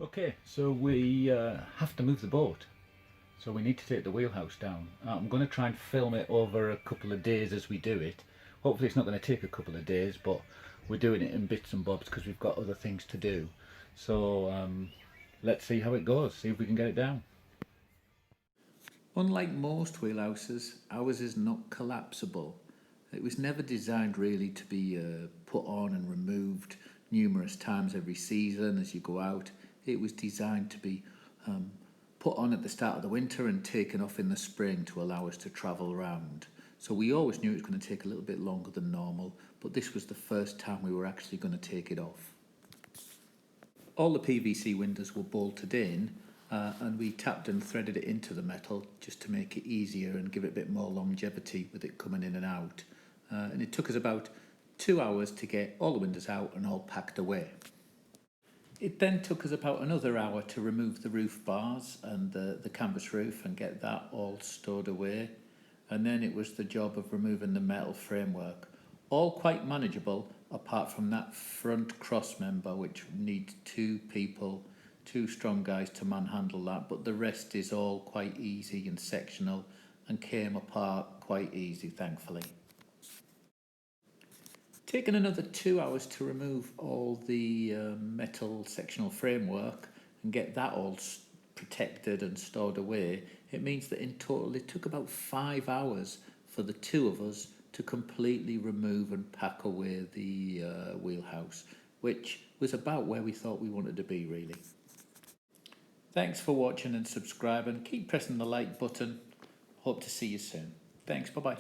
Okay, so we have to move the boat. So we need to take the wheelhouse down. I'm going to try and film it over a couple of days as we do it. Hopefully it's not going to take a couple of days, but we're doing it in bits and bobs because we've got other things to do. So let's see how it goes, see if we can get it down. Unlike most wheelhouses, ours is not collapsible. It was never designed really to be put on and removed numerous times every season as you go out. It was designed to be put on at the start of the winter and taken off in the spring to allow us to travel around. So we always knew it was going to take a little bit longer than normal, but this was the first time we were actually going to take it off. All the PVC windows were bolted in, and we tapped and threaded it into the metal just to make it easier and give it a bit more longevity with it coming in and out. And it took us about 2 hours to get all the windows out and all packed away. It then took us about another hour to remove the roof bars and the canvas roof and get that all stowed away. And then it was the job of removing the metal framework. All quite manageable, apart from that front cross member, which needs two people, two strong guys to manhandle that, but the rest is all quite easy and sectional and came apart quite easy, thankfully. Taken another 2 hours to remove all the metal sectional framework and get that all protected and stored away. It means that in total it took about 5 hours for the two of us to completely remove and pack away the wheelhouse, which was about where we thought we wanted to be, really. Thanks for watching and subscribing. Keep pressing the like button. Hope to see you soon. Thanks, bye-bye.